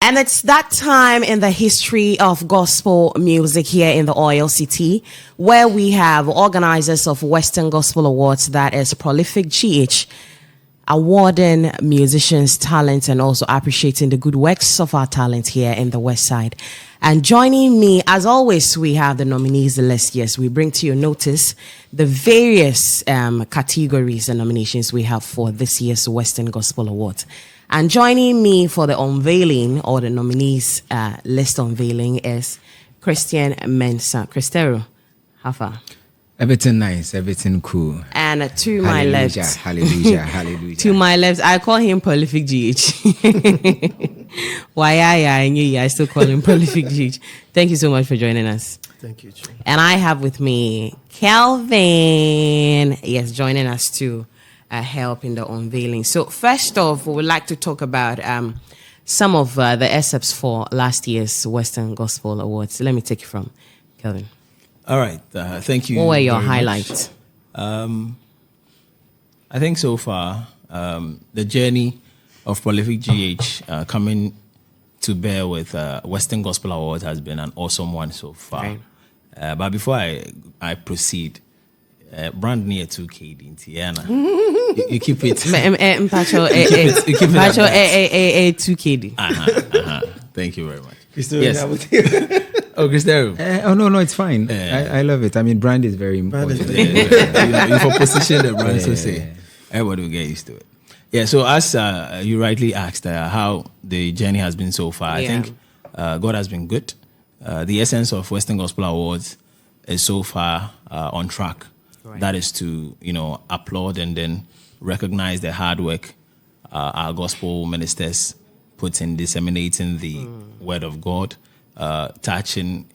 And it's that time in the history of gospel music here in the Oil City where we have organizers of Western Gospel Awards, that is Prolific GH, awarding musicians' talent and also appreciating the good works of our talent here in the West Side. And joining me, as always, we have the nominees list. Yes, we bring to your notice the various categories and nominations we have for this year's Western Gospel Awards. And joining me for the unveiling or the nominees list unveiling is Christian Mensah. Cristero, how far? Everything nice, everything cool. And to my left, hallelujah, hallelujah. To my left, I call him Prolific GH. Why I still call him Prolific GH. Thank you so much for joining us. Thank you, Chi. And I have with me Kelvin, yes, joining us to help in the unveiling. So first off, we would like to talk about some of the excerpts for last year's Western Gospel Awards. Let me take it from Kelvin. All right. Thank you. What were your very highlights? much. I think so far, the journey of Prolific GH coming to bear with Western Gospel Awards has been an awesome one so far. Right. But before I proceed, brand near 2K in Tiana. You keep it. You keep it 2KD. Thank you very much. Yes. Oh, Cristero. No, it's fine. I love it. I mean, brand is very important. You for position the brand, so say everybody will get used to it. Yeah. So as you rightly asked, how the journey has been so far, I think God has been good. The essence of Western Gospel Awards is so far on track. Right. That is to applaud and then recognize the hard work our gospel ministers put in disseminating the word of God. Touching,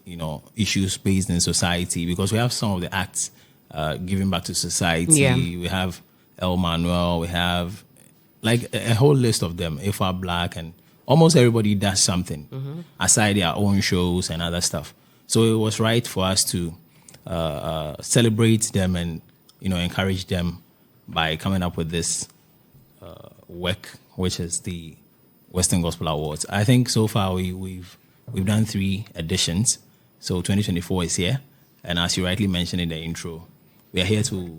issues based in society, because we have some of the acts giving back to society. Yeah. We have El Manuel, we have like a whole list of them. If we're black, and almost everybody does something aside their own shows and other stuff. So it was right for us to celebrate them and encourage them by coming up with this work, which is the Western Gospel Awards. I think so far we've done 3 editions, so 2024 is here. And as you rightly mentioned in the intro, we are here to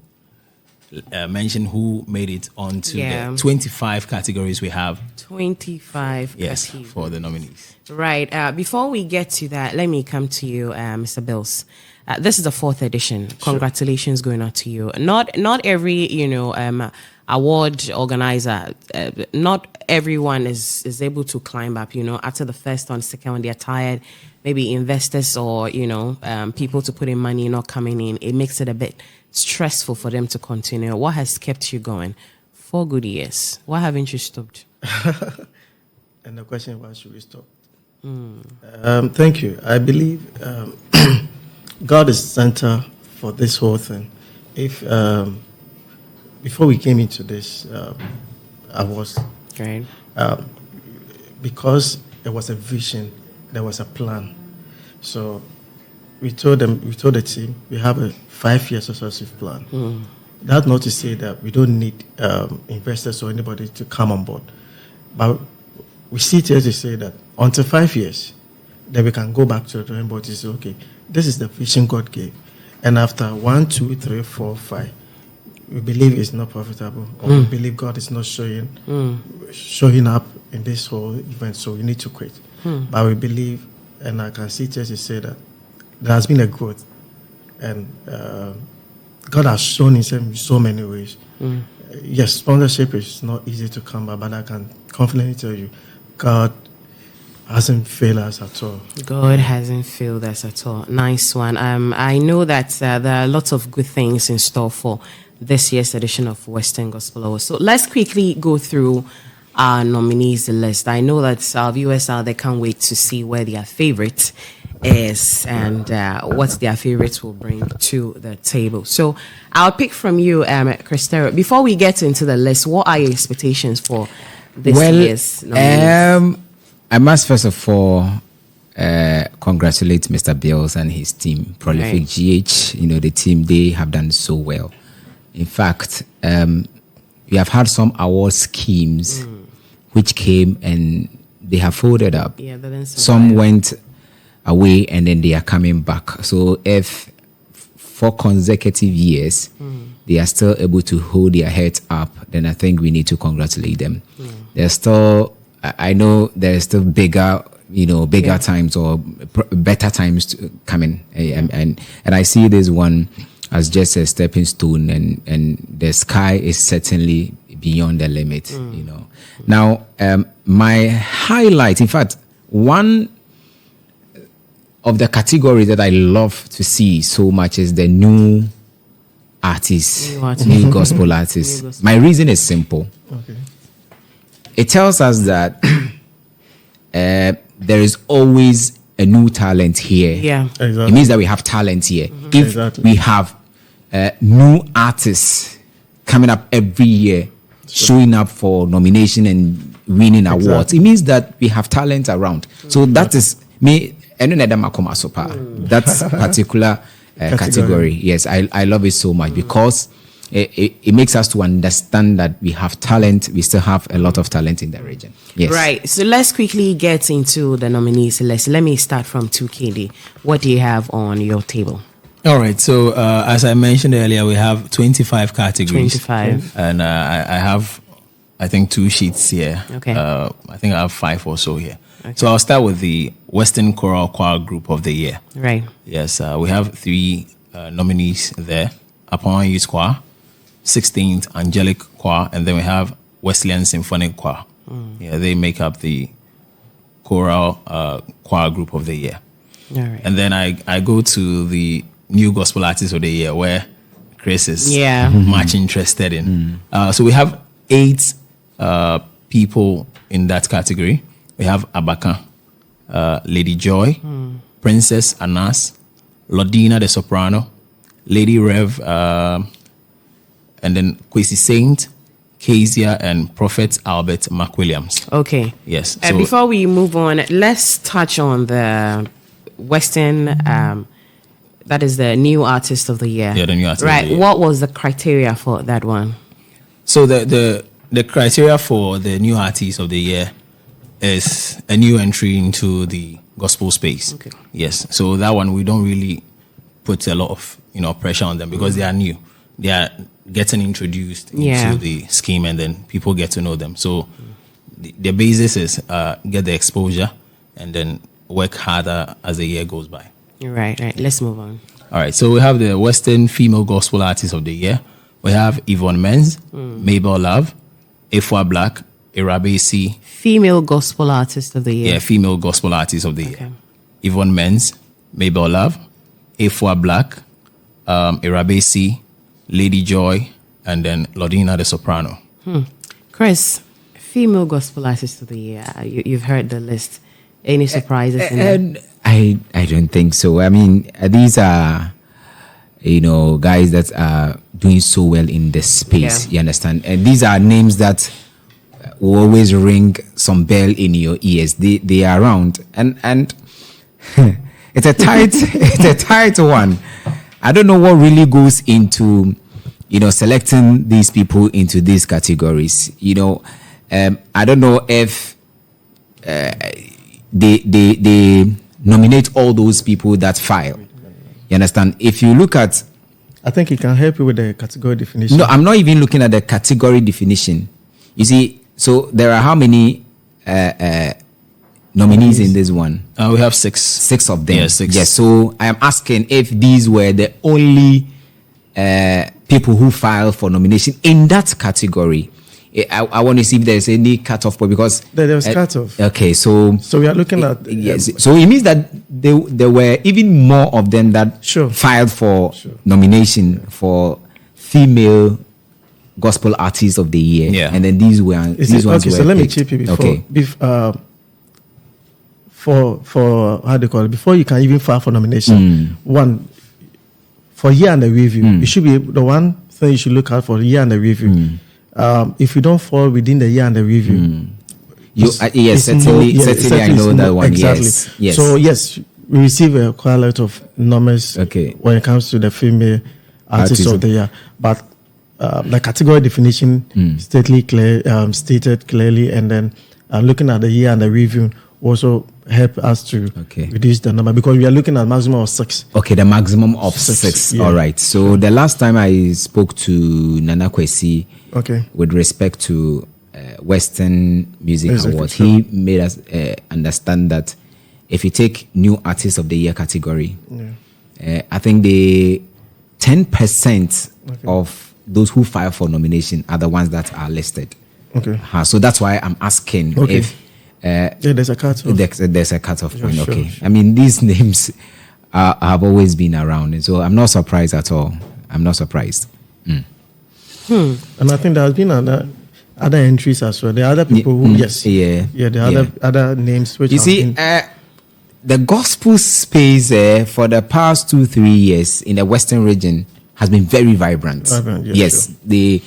mention who made it onto the 25 categories we have. 25 yes, categories. For the nominees. Right. Before we get to that, let me come to you, Mr. Bills. This is the 4th edition. Congratulations going out to you. Not every, award organizer, not everyone is able to climb up, after the first one, second one, they're tired. Maybe investors or, people to put in money not coming in. It makes it a bit stressful for them to continue. What has kept you going 4 good years? Why haven't you stopped? And the question was, should we stop? Thank you. I believe God is center for this whole thing. If before we came into this, I was right. Because there was a vision, there was a plan. So we told the team, we have a 5-year successive plan. That's not to say that we don't need investors or anybody to come on board, but we sit here to say that until 5 years, then we can go back to the drawing board to say, okay, this is the vision God gave, and after 1, 2, 3, 4, 5, we believe it's not profitable, or we believe God is not showing up in this whole event, so we need to quit. But we believe, and I can sit here to say that there has been a growth, and God has shown himself in so many ways. Yes, sponsorship is not easy to come by, but I can confidently tell you, God hasn't failed us at all. God hasn't failed us at all. Nice one. I know that there are lots of good things in store for this year's edition of Western Gospel Awards. So let's quickly go through our nominees list. I know that our viewers out there can't wait to see where their favorite is and what their favorites will bring to the table. So I'll pick from you, Cristero. Before we get into the list, what are your expectations for this year's nominees? I must first of all congratulate Mr. Bills and his team, Prolific GH. The team, they have done so well. In fact, we have had some award schemes which came and they have folded up. Yeah, they didn't survive. Some went away and then they are coming back. So if 4 consecutive years they are still able to hold their heads up, then I think we need to congratulate them. There's still, I know there's still bigger times or better times coming, and I see this one as just a stepping stone, and the sky is certainly beyond the limit. Now, my highlight, in fact, one of the categories that I love to see so much is the new artists, new gospel artists. My reason is simple. Okay. It tells us that there is always a new talent here. Yeah. Exactly. It means that we have talent here. If Exactly. we have new artists coming up every year, showing up for nomination and winning awards, it means that we have talent around. So that is me. That particular category. Yes, I love it so much because it makes us to understand that we have talent. We still have a lot of talent in the region. Yes. Right. So let's quickly get into the nominees list. Let me start from 2KD. What do you have on your table? All right. So as I mentioned earlier, we have 25 categories. 25. And I have, I think, 2 sheets here. Okay. I think I have 5 or so here. Okay. So I'll start with the Western Choral Choir Group of the Year. Right. Yes. We have 3 nominees there. Upon Youth Choir, 16th Angelic Choir, and then we have Wesleyan Symphonic Choir. Yeah, they make up the choral choir group of the year. All right. And then I go to the new gospel artist of the year, where Chris is much interested in. So we have 8 people in that category. We have Abaka, Lady Joy, Princess Anas, Lodina the soprano, Lady Rev, and then Kwesi Saint, Kezia, and Prophet Albert McWilliams. Okay. Yes. So before we move on, let's touch on the Western, that is the new artist of the year. Yeah, the new artist of the year. What was the criteria for that one? So the criteria for the new artist of the year is a new entry into the gospel space. Okay. Yes. So that one, we don't really put a lot of pressure on them because they are new. They are getting introduced into the scheme, and then people get to know them. So the basis is get the exposure and then work harder as the year goes by. Right. Let's move on. All right. So we have the Western Female Gospel Artist of the Year. We have Yvonne Menz, Mabel Love, Efua Black, Irabesi. Female Gospel Artist of the Year. Yeah, Female Gospel Artist of the Year. Okay. Yvonne Menz, Mabel Love, Efua Black, Irabesi, Lady Joy, and then Lodina the soprano. Chris, Female Gospel Artist of the Year. You've heard the list. Any surprises in there? I don't think so. I mean, these are guys that are doing so well in the space. You understand? And these are names that will always ring some bell in your ears. They are around, and it's a tight one. I don't know what really goes into selecting these people into these categories. I don't know if they nominate all those people that file. You understand? If you look at, I think it can help you with the category definition. no, I'm not even looking at the category definition. You see, so there are how many nominees in this one? We have 6. 6 of them. Yeah, 6. Yes. So I am asking if these were the only people who filed for nomination in that category. I want to see if there's any cutoff point, because There was cutoff. Okay, so we are looking at yes. So it means that there were even more of them that filed for nomination for female gospel artists of the year. Yeah. And then these ones were so let me picked. chip you before. Okay. For how do you call it? Before you can even file for nomination, one, for year under review, it should be the one thing you should look out for, year under review. If you don't fall within the year under review, certainly I know that one. Exactly. Yes. So yes, we receive quite a lot of numbers when it comes to the female artist of the year, but the category definition stated clearly, and then looking at the year and the review also help us to reduce the number, because we are looking at maximum of 6. Okay, the maximum of 6. Yeah. All right. So the last time I spoke to Nana Kwesi, with respect to Western Music Awards, he made us understand that if you take New Artist of the Year category, I think the 10% of those who file for nomination are the ones that are listed. So that's why I'm asking if there's a cutoff. There's a cutoff point. Sure. I mean, these names have always been around, and so I'm not surprised at all. I'm not surprised. And I think there has been other entries as well. There are other people who there are other names which you see. The gospel space for the past 2-3 years in the Western region has been very vibrant. Yes, sure.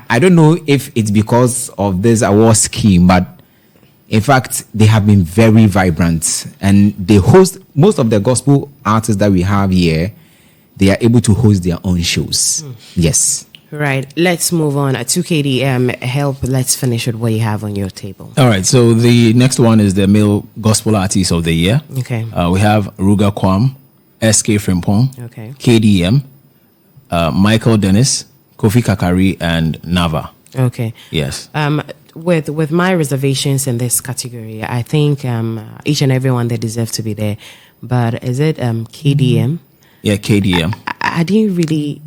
I don't know if it's because of this award scheme, but in fact, they have been very vibrant, and they host most of the gospel artists that we have here. They are able to host their own shows. Yes. Right. Let's move on to KDM. Let's finish with what you have on your table. All right. So the next one is the Male Gospel Artist of the Year. Okay. We have Ruga Kwam, SK Frimpong, KDM, Michael Dennis, Kofi Kakari, and Nava. Okay. Yes. With my reservations in this category, I think each and everyone they deserve to be there. But is it KDM? Yeah, KDM. I didn't really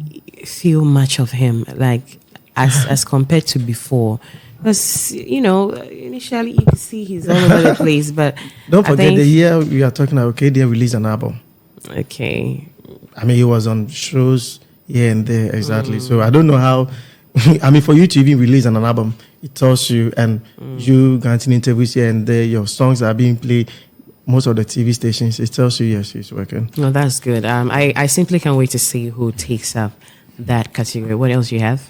feel much of him, like as compared to before. Because, initially you can see he's all over the place, but don't forget the year we are talking about, KDM released an album. Okay. I mean, he was on shows here and there, exactly. So I don't know how, I mean, for you to even release an album, it tells you, and you granting interviews here and there, your songs are being played, most of the TV stations, it tells you, yes, he's working. No, that's good. I simply can't wait to see who takes up that category. What else you have?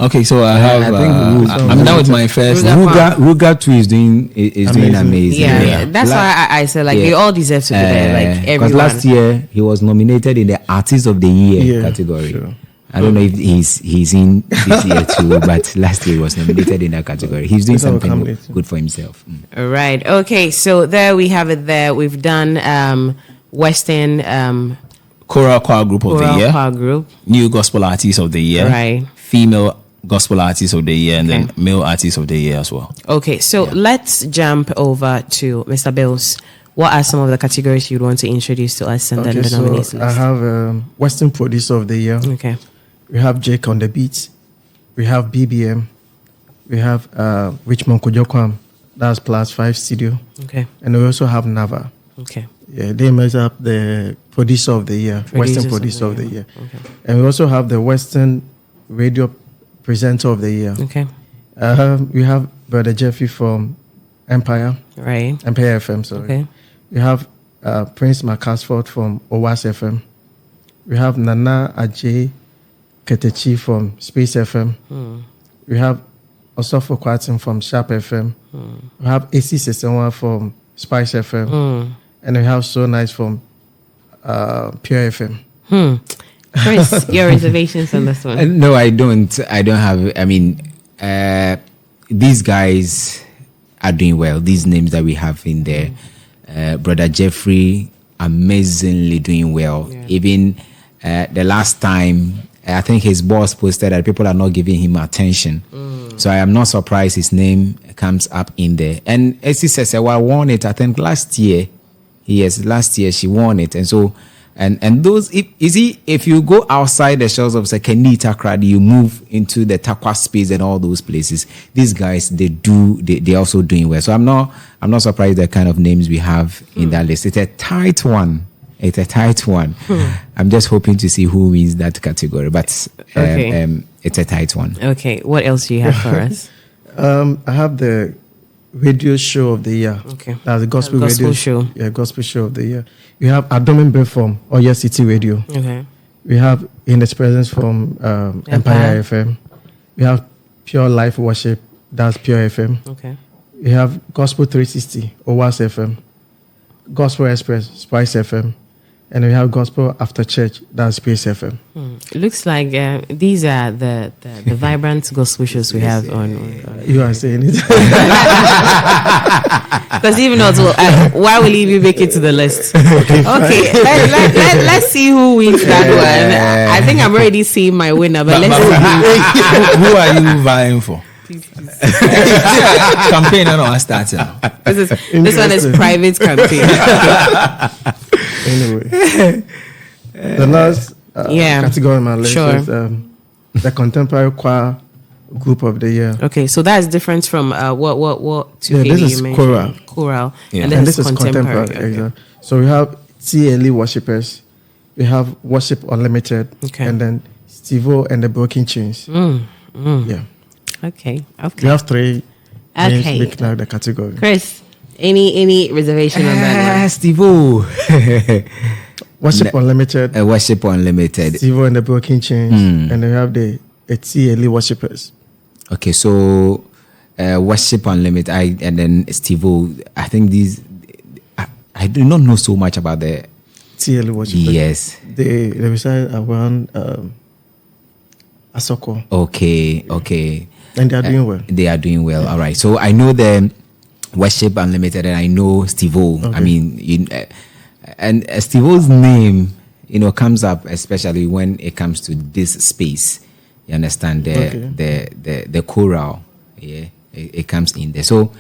Okay, so I have. I'm done with my first. Ruga too is doing amazing. Yeah. That's why I said they all deserve to be there. Like everyone. Because last year he was nominated in the Artist of the Year category. Sure. I don't know if he's in this year too, but last year he was nominated in that category. He's doing something good for himself. All right. Okay. So there we have it. There we've done Western. Choral Choir Group of the Year. Choir Group. New Gospel Artist of the Year. Right. Female Gospel Artist of the Year, and then Male Artist of the Year as well. Okay, so let's jump over to Mr. Bills. What are some of the categories you'd want to introduce to us, and then the nominees list? I have Western Producer of the Year. Okay. We have Jake on the Beats. We have BBM. We have Richmond Kojokwam. That's +5 Studio. Okay. And we also have Nava. Okay. Yeah, they measure up the Producer of the Year, Western Producer of the Year. Okay. And we also have the Western Radio Presenter of the Year. Okay. We have Brother Jeffrey from Empire. Right. Empire FM, sorry. Okay. We have Prince Macasford from OWAS FM. We have Nana Ajay Ketechi from Space FM. We have Osofo Kwatin from Sharp FM. We have AC Sesenwa from Spice FM. And we have So Nice from Pure FM. Chris, your reservations on this one? No, I don't. I don't have. I mean, these guys are doing well. These names that we have in there, Brother Jeffrey, amazingly doing well. Yeah. Even the last time, I think his boss posted that people are not giving him attention. So I am not surprised his name comes up in there. And as he says, I won it. I think last year. Yes, last year she won it, and so and those if you go outside the shores of Sekeni Takradi, you move into the Takwa space and all those places. These guys they're also doing well. So I'm not surprised the kind of names we have in that list. It's a tight one. I'm just hoping to see who wins that category, but it's a tight one. Okay, what else do you have for us? I have the Radio Show of the Year. Okay. That's the Gospel Radio Show. Yeah, Gospel Show of the Year. We have Adomin Bay from Oyo City Radio. Okay. We have In His Presence from Empire FM. We have Pure Life Worship. That's Pure FM. Okay. We have Gospel 360, OWAS FM. Gospel Express, Spice FM. And we have gospel after church. That's Space FM. It looks like these are the vibrant gospel shows we have on. You are saying it. Because even not, why will he make it to the list? Okay, let's see who wins that one. I think I'm already seeing my winner, but let's see. Who are you vying for? Campaign on starting. This one is private campaign. Anyway, the last category on my list is the contemporary choir group of the year. Okay, so that's different from what? This is choral. Choral, and this is contemporary. Okay. Exactly. So we have TLE worshippers, we have Worship Unlimited, and then Steve-O and the Broken Chains. Yeah. Okay. We have three names making out the category. Chris, any reservation on that one? Steve-O. Worship Unlimited. Worship Unlimited. Steve-O and the Broken Chains. And then we have the TLE worshippers. Okay, so Worship Unlimited and then Steve-O. I think these, I do not know so much about the TLE worshippers. Yes. They reside around Asoko. Okay. And they are doing well. They are doing well. All right. So I know the Worship Unlimited and I know Steve-O. Okay. I mean, and Steve-O's name, comes up especially when it comes to this space. You understand the choral, it comes in there. So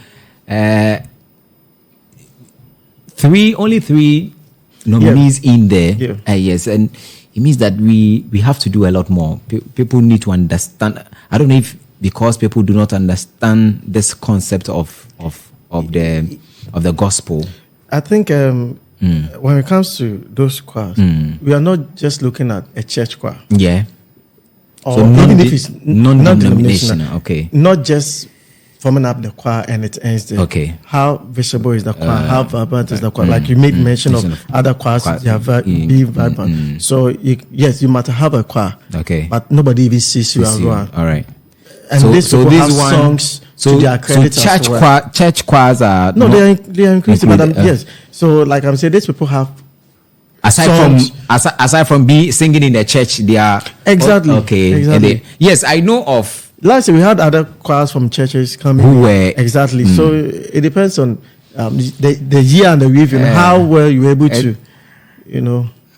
only three nominees in there. Yeah. Yes, and it means that we have to do a lot more. People need to understand. I don't know if because people do not understand this concept of the gospel. I think when it comes to those choirs, we are not just looking at a church choir. Yeah. Or so even if it's non-denominational. Okay. Not just forming up the choir and it ends there. Okay. How visible is the choir? How vibrant is the choir? Like you made mention of other choirs, they are being vibrant. So yes, you might have a choir. Okay. But nobody even sees you around. All right. And these people have songs to their credit as well. Church choirs are they are increasing, but yes. So like I'm saying, these people have aside from singing in the church, they are exactly okay. Yes, I know of. Last year we had other choirs from churches coming. Who were exactly. So it depends on the year and the week. How well you were able to,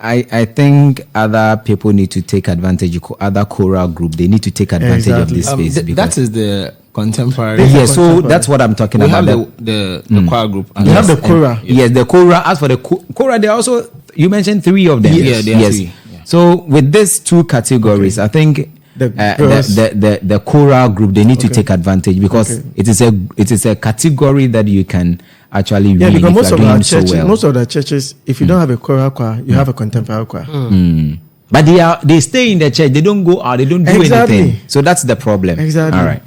I think other people need to take advantage. Other choral group, they need to take advantage of this space. That is the contemporary. So that's what I'm talking about. The choir group. We have the choral. Yes, the choral. As for the choral, they also, you mentioned three of them. Yes. Three. Yeah. So with these two categories, I think the choral group, they need to take advantage because it is a category that you can actually read. Because most of the churches, if you don't have a choral choir, you have a contemporary choir. But they stay in the church. They don't go out. They don't do anything. So that's the problem. Exactly. All right.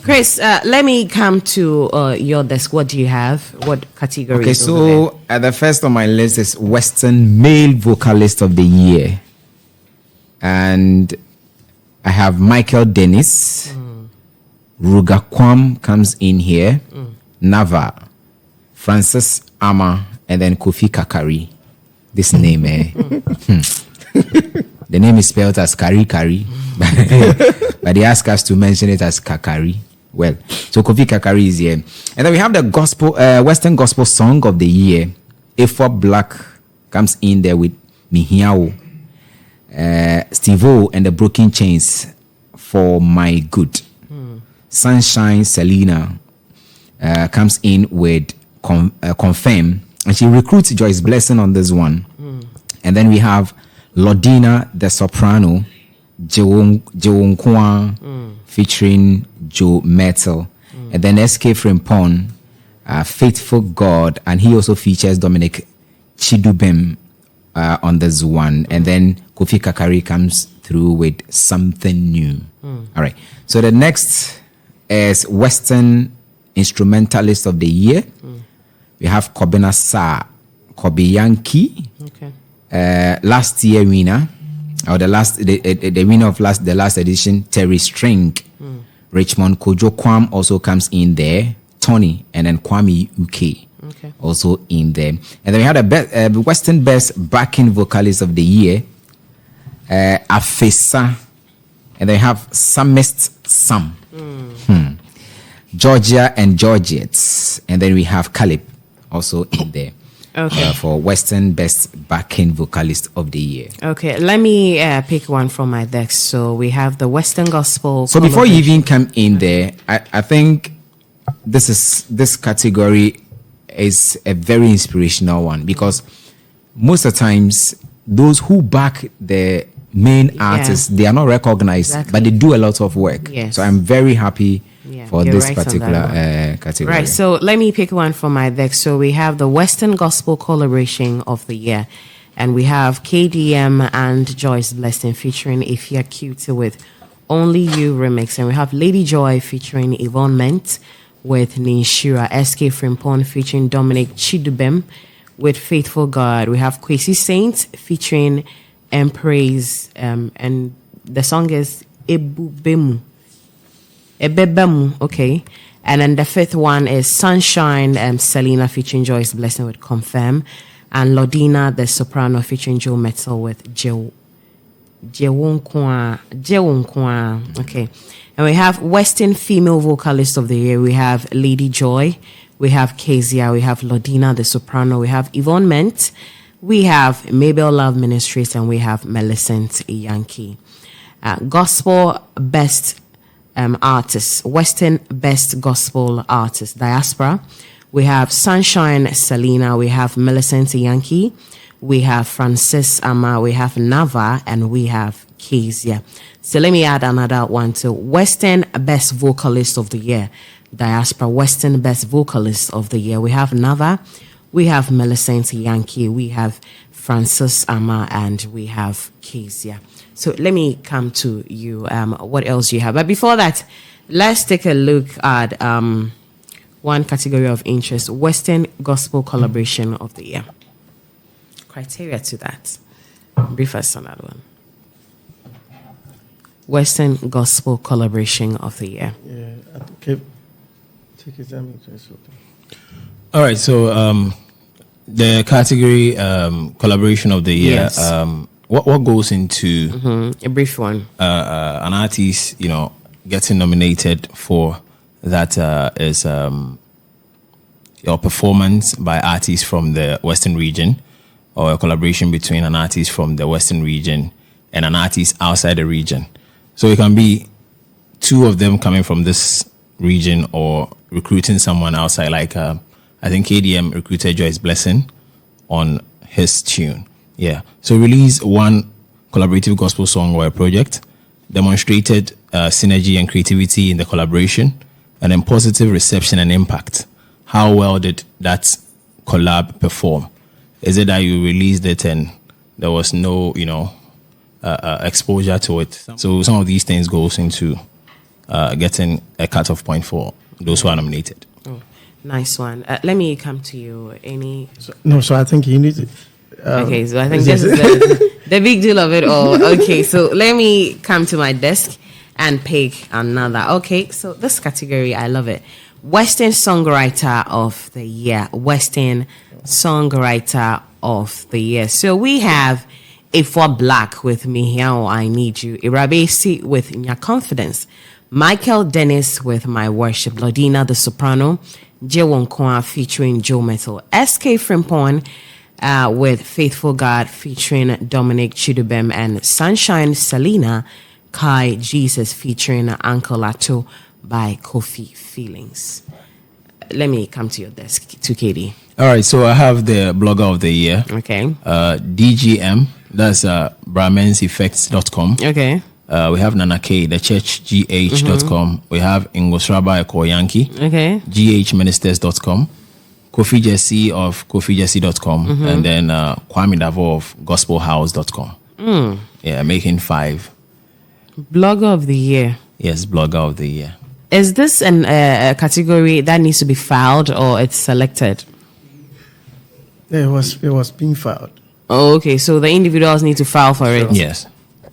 Chris, let me come to your desk. What do you have? What category? Okay, so the first on my list is Western Male Vocalist of the Year. And I have Michael Dennis. Ruga Kwam comes in here. Nava. Francis Ama. And then Kofi Kakari. This name, the name is spelled as Kari, but they ask us to mention it as Kakari. Well, so Kofi Kakari is here. And then we have the gospel, Western Gospel Song of the Year. A4 Black comes in there with Mihiao. Steve-O and the Broken Chains, For My Good. Sunshine Selena comes in with Confirm. And she recruits Joyce Blessing on this one. And then we have Lodina the Soprano, Jewonkwa, featuring Joe Metal. And then SK Frimpong, Faithful God. And he also features Dominic Chidubem on this one. And then Kofi Kakari comes through with Something New. All right. So the next is Western Instrumentalist of the Year. We have Kobina Sa, Kobe Yankee. Okay. Last year winner, or the winner of the last edition, Terry String. Richmond Kojo Kwam also comes in there. Tony and then Kwame UK. also in there. And then we had a Western Best Backing Vocalist of the Year, Afesa, and they have Psalmist Sam, Georgia and Georgettes, and then we have Caleb also in there. For Western Best Backing Vocalist of the Year. Okay, let me pick one from my desk. So we have the Western Gospel. So before you even come in there, I think this category is a very inspirational one, because most of the times those who back the main artists, they are not recognized, but they do a lot of work. Yes. So I'm very happy for this right particular category. Right, so let me pick one from my deck. So we have the Western Gospel Collaboration of the Year, and we have KDM and Joyce Blessing featuring Ifya Cutie with Only You remix, and we have Lady Joy featuring Yvonne Ment with Ninshira, SK Frimpong featuring Dominic Chidubem with Faithful God. We have Kwesi Saint featuring Empraise, and the song is Ebubemu. Okay. And then the fifth one is Sunshine, Selena featuring Joyce Blessing with Confirm, and Lodina the Soprano featuring Joe Metal with Jewonkwa. Okay. And we have Western Female Vocalist of the Year. We have Lady Joy, we have Kezia, we have Lodina the Soprano, we have Yvonne Ment, we have Mabel Love Ministries, and we have Millicent Yankee. Gospel Best Artists, Western Best Gospel Artist, Diaspora. We have Sunshine Selena, we have Millicent Yankee, we have Francis Ama, we have Nava, and we have Kezia. So let me add another one to Western Best Vocalist of the Year, Diaspora. Western Best Vocalist of the Year, we have Nava, we have Millicent Yankee, we have Francis Ama, and we have Kezia. So let me come to you. What else you have? But before that, let's take a look at one category of interest: Western Gospel Collaboration of the Year. Criteria to that. Brief us on that one. Western Gospel Collaboration of the Year. Yeah, okay. Take your time. All right. So the category Collaboration of the Year. Yes. What goes into a brief one? An artist, getting nominated for that is your performance by artists from the Western region, or a collaboration between an artist from the Western region and an artist outside the region. So it can be two of them coming from this region or recruiting someone outside. Like I think KDM recruited Joyce Blessing on his tune. Yeah. So release one collaborative gospel song or a project, demonstrated synergy and creativity in the collaboration, and then positive reception and impact. How well did that collab perform? Is it that you released it and there was no, exposure to it? So some of these things goes into getting a cutoff point for those who are nominated. Oh, nice one. Let me come to you. So I think you need to... okay, so I think this is the big deal of it all. Okay, so let me come to my desk and pick another. Okay, so this category, I love it. Western Songwriter of the Year. Western Songwriter of the Year. So we have Ifwa Black with Me Here, I Need You. Irabesi with Nya Confidence. Michael Dennis with My Worship. Lodina the Soprano. Jewonkwa featuring Joe Metal. SK Frimpong with Faithful God featuring Dominic Chidubem, and Sunshine Selena, Kai Jesus featuring Uncle Lato by Kofi Feelings. Let me come to your desk, to Katie. All right, so I have the Blogger of the Year. Okay. DGM, that's BrahmensEffects.com. Okay. We have Nana K, the churchgh.com. We have Ingosraba Eko Yankee. Okay. GHministers.com. Kofi Jesse of KofiJesse.com. And then Kwame Davo of GospelHouse.com. Yeah, making 5. Blogger of the Year. Yes, Blogger of the Year. Is this a category that needs to be filed, or it's selected? It was being filed. Oh, okay. So the individuals need to file for it. Yes.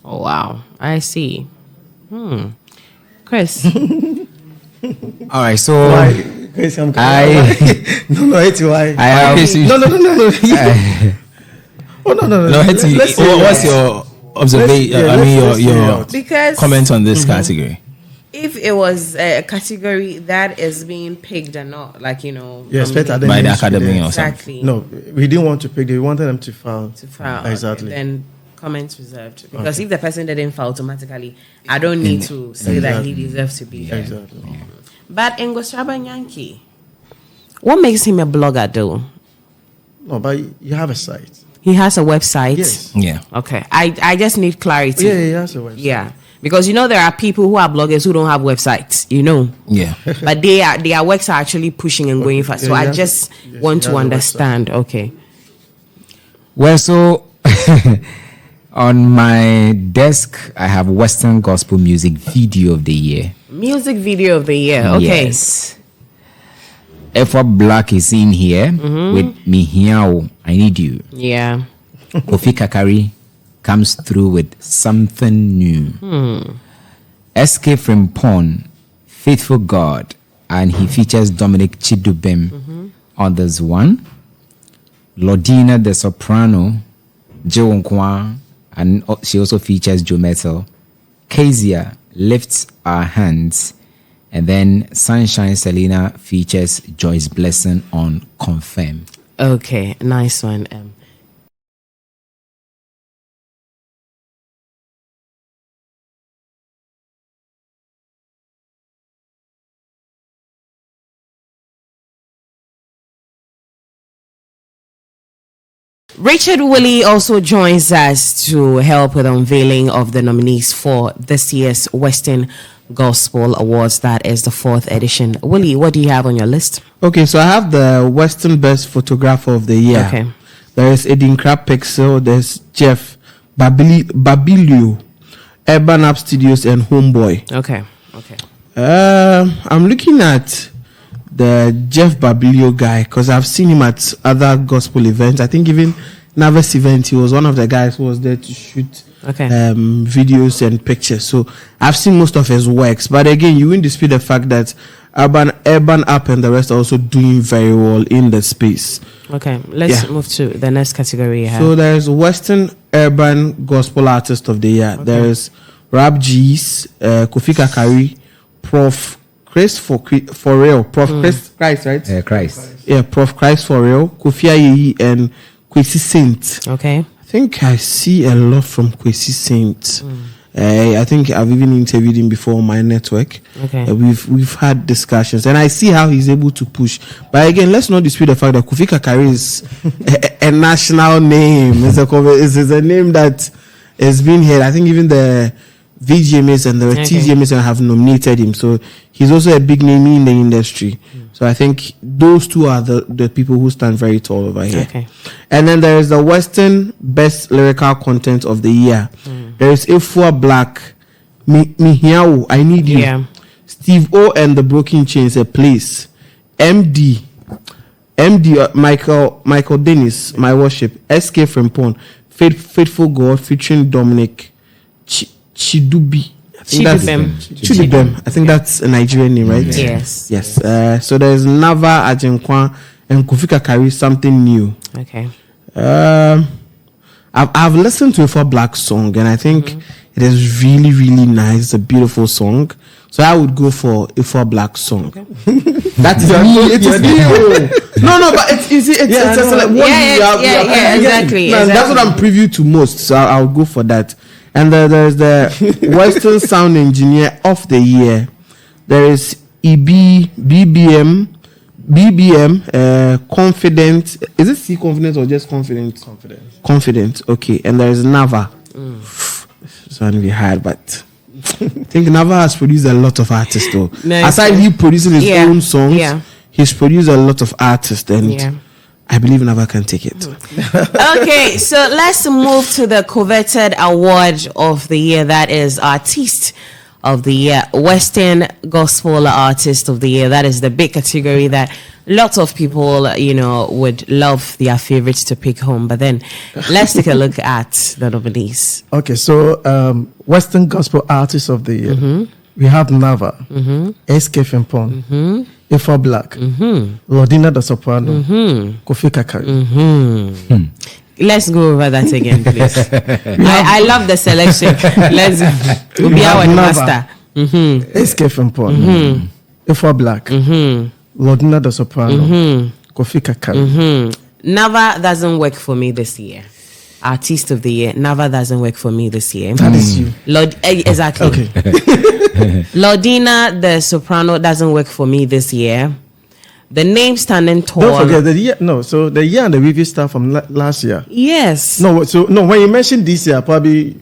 Oh, wow. I see. Chris. All right, so Crazy, I'm I no, it's why. I have No. Oh no. No, Hetty, Let's say what's your observation? let's say Your Because comment on this category. if it was a category that is being picked and not like Yes, better than By the names to be academy there. or something. exactly No, we didn't want to pick. They wanted them to file. to file Exactly. then comments reserved because if the person didn't file automatically, I don't need to say that he deserves to be there. Exactly. But Ngosraba Yankee, what makes him a blogger though? No, but you have a site. He has a website. Yes. Yeah. Okay. I just need clarity. Yeah, he has a website. Yeah. Because there are people who are bloggers who don't have websites, Yeah. but their works are actually pushing and going fast. So Yeah, I he just has want a to website. understand. Okay. well, so on my desk I have Western Gospel Music Video of the Year. Music video of the year. Okay. Yes. Effa Black is in here with Mihiao, I Need You. Yeah. Kofi Kakari comes through with Something New. Escape from Porn, Faithful God, and he features Dominic Chidubem on this one. Lodina the Soprano, Joe Nkwa, and she also features Joe Metal. Kezia Lifts Our Hands, and then Sunshine Selena features Joyce Blessing on Confirm. Okay. Nice one. Richard Willie also joins us to help with the unveiling of the nominees for this year's Western Gospel Awards. That is the 4th edition. Willie, what do you have on your list? Okay, so I have the Western Best Photographer of the Year. Okay. There is Edin Crab Pixel, there's Jeff Babilio, Urban App Studios, and Homeboy. Okay. I'm looking at the Jeff Babilio guy because I've seen him at other gospel events. I think even Navis event, he was one of the guys who was there to shoot videos and pictures. So I've seen most of his works. But again, you won't dispute the fact that Urban App and the rest are also doing very well in the space. Okay, let's move to the next category you have. So there's Western Urban Gospel Artist of the Year. Okay. There's Rap G's, Kofi Kakari, Prof. Chris for real, Prof. Chris Christ, right? Christ. Yeah, Prof. Christ for real, Kofi Ayeyi, and Kwesi Saint. Okay. I think I see a lot from Kwesi Saint. I think I've even interviewed him before on my network. Okay. We've had discussions, and I see how he's able to push. But again, let's not dispute the fact that Kofi Kakari is a national name. It's a name that has been here. I think even the VGMAs and the TGMAs have nominated him. So he's also a big name in the industry. So I think those two are the people who stand very tall over here. Okay. And then there is the Western Best Lyrical Content of the Year. There is Efua Black, Mihiao, I Need You. Yeah. Steve O and the Broken Chains, A Place. MD, Michael Dennis, My Worship. Escape from Porn, Faithful God featuring Dominic Chidubem. I think that's a Nigerian name, right? Yes. Yes. So there's Nava Ajenkwa and Kofi Kakari, Something New. Okay. I've listened to a for Black song and I think it is really, really nice. It's a beautiful song. So I would go for a for Black song. Okay. That's me. It is me. No, but it's easy. It's like what exactly. That's what I'm preview to most. So I'll go for that. And there's the Western Sound Engineer of the Year. There is BBM, Confident. Is it C Confident or just Confident? Confident. Okay. And there is Nava. This one we had, but I think Nava has produced a lot of artists though. Nice. Aside he producing his own songs, he's produced a lot of artists and I believe Nava can take it. Okay, so let's move to the coveted award of the year. That is Artist of the Year, Western Gospel Artist of the Year. That is the big category that lots of people, would love their favorites to pick home. But then let's take a look at the nominees. Okay, so Western Gospel Artist of the Year. We have Nava, Escape from Porn, Efwa Black, Lordina the soprano, Kofi Kakari. Let's go over that again, please. I love the selection. Let's be our master. SK Frimpong, Efwa Black, Lordina the soprano, Kofi Kakari. Nava doesn't work for me this year. Artist of the year. Nava doesn't work for me this year. That is you. Exactly. Okay. Lordina the soprano doesn't work for me this year. The name standing tall. Don't forget the year. No, so the year and the review start from last year. Yes. No, so no. When you mentioned this year, probably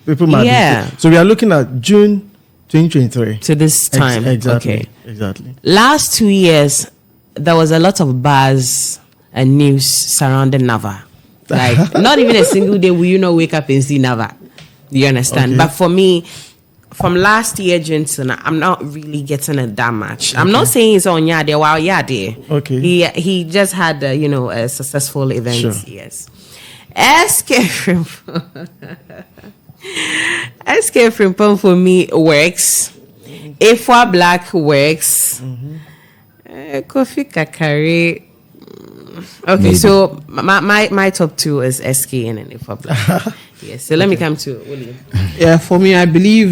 people might. Yeah. So we are looking at June 2023. To this time. Exactly. Okay. Exactly. Last 2 years, there was a lot of buzz and news surrounding Nava. Like, not even a single day will you not wake up and see Nava. You understand? Okay. But for me, from last year, June to now, I'm not really getting it that much. I'm not saying it's on Yade. Wow, Yade. Okay. He just had, a successful event. Sure. Yes. SK Frimpong for me works. Efwa Black works. Kofi Kakari. Okay, Maybe. so my top 2 is SK and then Efwa Black. Yes, so let me come to William. Yeah, for me, I believe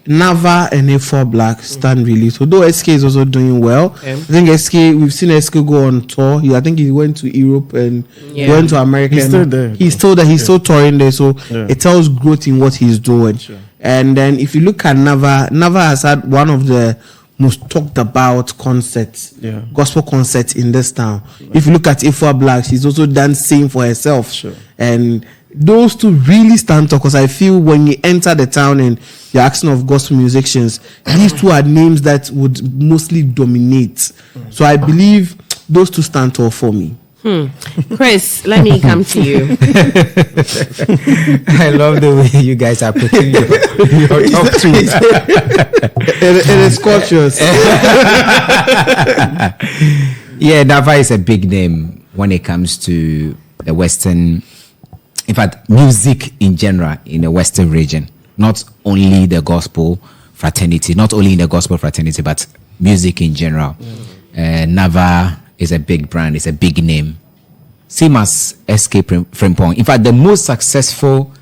Nava and Efwa Black stand really. So though SK is also doing well, Okay. I think SK, we've seen SK go on tour. I think he went to Europe and Yeah. went to America. He's and still there. He's still there. He's still touring there. So Yeah. it tells growth in what he's doing. Sure. And then if you look at Nava has had one of the most talked about concerts, Yeah. gospel concerts in this town. If you look at Efwa Black, she's also done same for herself. Sure. And those two really stand out because I feel when you enter the town and you're asking of gospel musicians, these two are names that would mostly dominate. So I believe those two stand tall for me. Chris, let me come to you. I love the way you guys are putting your top 2. It is cautious. Yeah, Nava is a big name when it comes to the Western, in fact, music in general in the Western region. Not only the gospel fraternity, but music in general. Nava is a big brand, it's a big name. Same as SK Frimpong. In fact, the most successful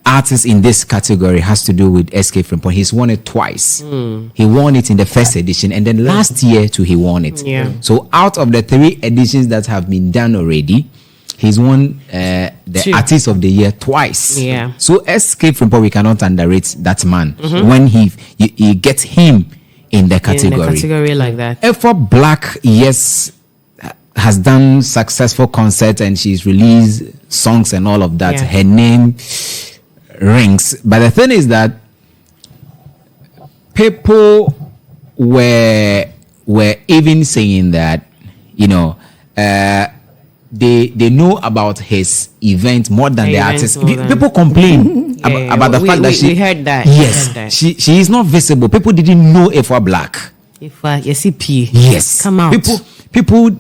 artist in this category has to do with SK Frimpong. He's won it twice. He won it in the first edition, and then last year too, he won it. Yeah. So out of the 3 editions that have been done already, he's won the 2. Artist of the Year twice. Yeah. So SK Frimpong, we cannot underrate that man. When you get him in the category. In a category like that. Efwa Black, yes, has done successful concerts and she's released songs and all of that. Yeah. Her name rings. But the thing is that people were even saying that, they know about his event more than The the event artist. more than- People complain Yeah, about the fact that she. we heard that. Yes, We heard that. she is not visible. People didn't know Efwa Black. Yes, CP. Yes, Come out. People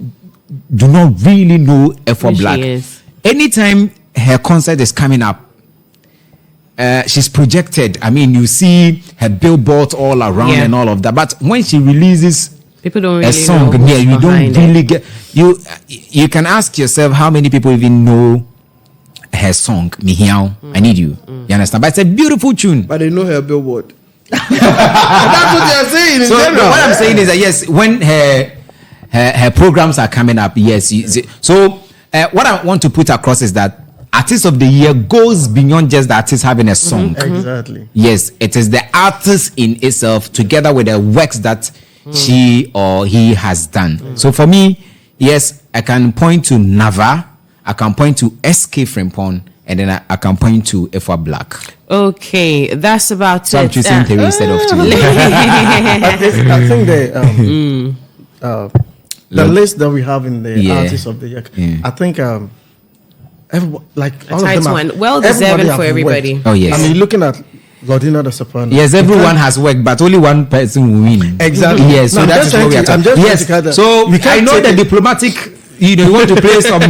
do not really know Efwa Who she Black. is. Anytime her concert is coming up, she's projected. I mean, you see her billboards all around Yeah. and all of that. But when she releases People don't really a song, know who's you don't behind it. really get. You can ask yourself how many people even know her song, Mihiao, I Need You. You understand? But it's a beautiful tune. But they know her billboard. That's what they're saying in So general. what I'm saying is that yes, when her programs are coming up, yes. So what I want to put across is that Artist of the Year goes beyond just the artist having a song. Exactly. Yes, it is the artist in itself together with the works that she or he has done. So for me, yes, I can point to Nava, I can point to SK Frimpong, and then I can point to Efwa Black. Okay, that's about So I'm it. choosing Terry instead of two. I think the list that we have in the Yeah. artists of the year, Yeah. I think everybody, like all tight of them one. have, Well deserving everybody for have everybody. worked. Oh, yes. I mean, looking at Lordina the soprano. Yes, everyone has worked, but only one person will win. Exactly. Yes, so No, I'm that just is what we are trying to- I'm talking. just Yes, trying to- so we can't I know take the it- diplomatic you want to play some no.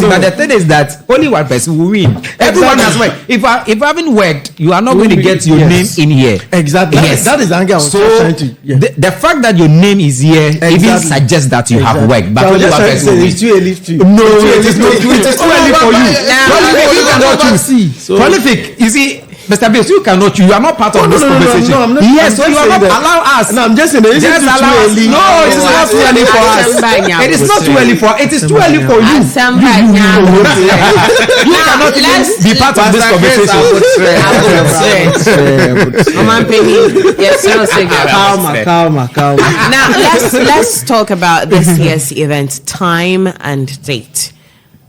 But the thing is that only one person will win. Everyone has worked. If I haven't worked, you are not going to get your name in here. Exactly. Yes. That is the angle I was trying to. Yeah. The fact that your name is here even suggests that you have worked. But only one person will win. It's too early to. No, it is not. It is too early for you. You cannot choose. Prolific. You see. Mr. Bills, you cannot. You are not part of this conversation. No, I'm not. Yes, so you are not. Allow us. No, I'm just saying. It is too early. No, it is not too early for us. It is not too early for. It is too early for you. You cannot even be part of this conversation. Calma. Now let's talk about this year's event, time and date.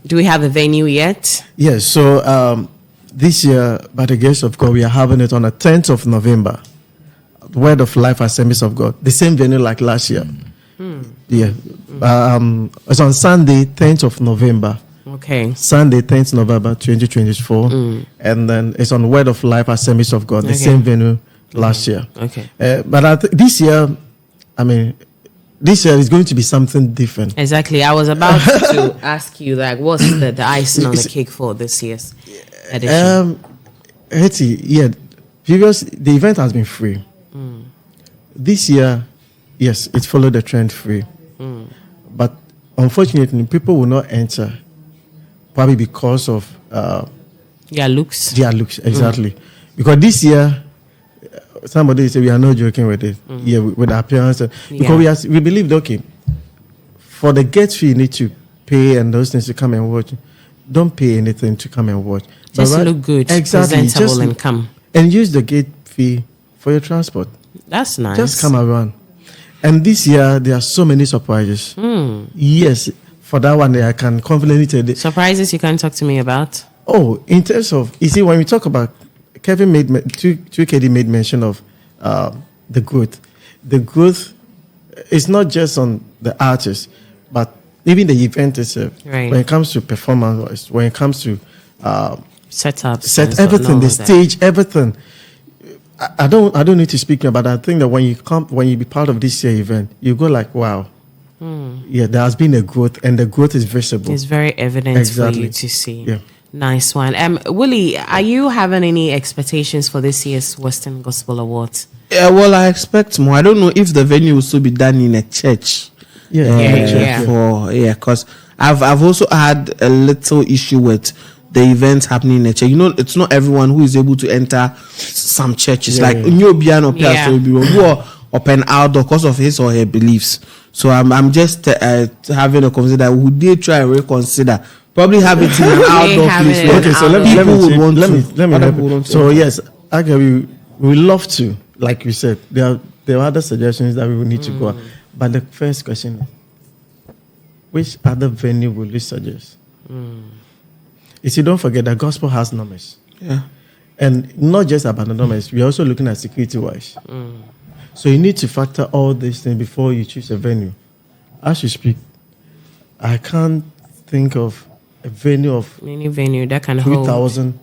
Do we have a venue yet? Yes. So. This year, by the grace of God, we are having it on the 10th of November. Word of Life Assemblies of God. The same venue like last year. Yeah. It's on Sunday, 10th of November. Okay. Sunday, 10th November, 2024. And then it's on Word of Life Assemblies of God. The same venue last year. Okay. But this year, this year is going to be something different. Exactly. I was about to ask you, like, what's the icing on the cake for this year's edition? The event has been free. This year, yes, it followed the trend free. But unfortunately, people will not enter, probably because of their looks. Their looks, exactly. Because this year, somebody said we are not joking with it. Yeah, with the appearance. Because we believed, okay, for the gate fee, you need to pay and those things to come and watch. Don't pay anything to come and watch. Just look good, presentable, and come. And use the gate fee for your transport. That's nice. Just come around. And this year, there are so many surprises. Yes, for that one, I can confidently tell you. Surprises you can talk to me about? Oh, in terms of, you see, when we talk about, Kevin made, 2KD made mention of the growth. The growth is not just on the artist, but even the event itself. Right. When it comes to performance, when it comes to setups, everything, the stage, everything. I don't need to speak about that. I think that when you be part of this year event, you go like, wow. Yeah, there has been a growth, and the growth is visible. It's very evident for you to see. Yeah. Nice one. Willie, are you having any expectations for this year's Western Gospel Awards? Yeah, well, I expect more. I don't know if the venue will still be done in a church. Because I've also had a little issue with the events happening in a church. You know, it's not everyone who is able to enter some churches. Like Nyobian or Piazza who are open outdoor because of his or her beliefs. So I'm just having a conversation that would they try and reconsider. Probably have it in an outdoor place. Okay, so let me. So yes, actually, we love to, like you said, there are other suggestions that we will need to go. But the first question is, which other venue will you suggest? You see, don't forget that gospel has numbers. Yeah. And not just about the numbers, we're also looking at security-wise. So you need to factor all these things before you choose a venue. As you speak, I can't think of a venue of any venue that can 3,000.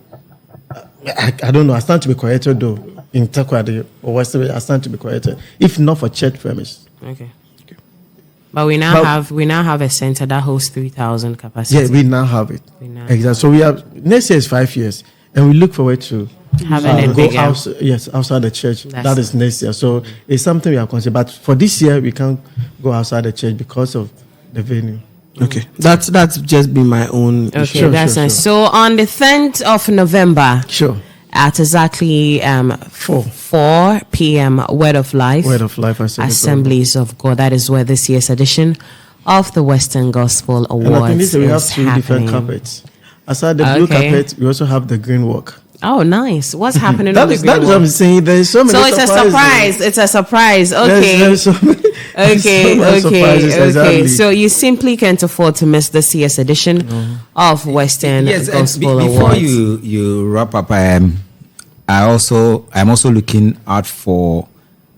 I don't know. I stand to be corrected though. In Takwadi or Western, I stand to be corrected. If not for church premise. Okay. But we now have a center that hosts 3,000 capacity. Yeah, we now have it. Exactly. So we have next year is 5 years, and we look forward to having it go outside the church. That is next year. So it's something we are considering. But for this year, we can't go outside the church because of the venue. Okay, that's just been my own. Okay, that's nice. So on the 10th of November, at exactly 4 p.m. Word of Life Assemblies of God. That is where this year's edition of the Western Gospel Awards and I think this we have two happening. Different carpets. Aside the blue carpet, we also have the green walk. Oh, nice. What's happening on the green walk? That's what I'm saying. There's so many surprises. So it's a surprise. It's a surprise. Okay. There's so many, Okay. So you simply can't afford to miss this year's edition of Western Gospel Awards. Before you wrap up, I'm also looking out for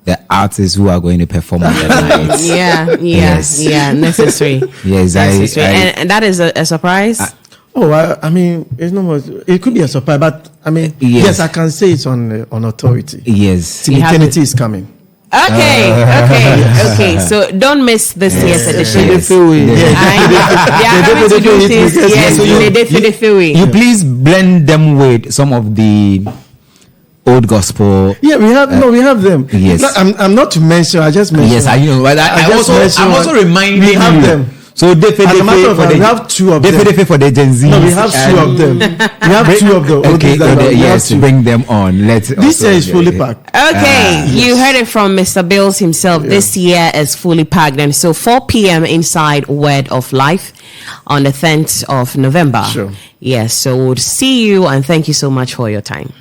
the artists who are going to perform on the night. Necessary. Yes, and that is a surprise. I mean, it's not much. It could be a surprise, but I mean, yes I can say it's on authority. Yes, Eternity is coming. Okay. So don't miss this year's edition. They are having to do things. Yes, you please blend them with some of the old gospel. Yeah, we have them. Yes. I'm not to mention. I just mentioned. Yes, I know. But I'm also reminding we have you. them. So definitely we have two of them. Definitely for the Gen Z. No, we have two of them. We have two of them. Okay, yes, bring them on. This year is fully packed. Okay, you heard it from Mr. Bills himself. Yeah. This year is fully packed, and so 4 p.m. inside Word of Life on the 10th of November. Sure. Yes, so we'll see you, and thank you so much for your time.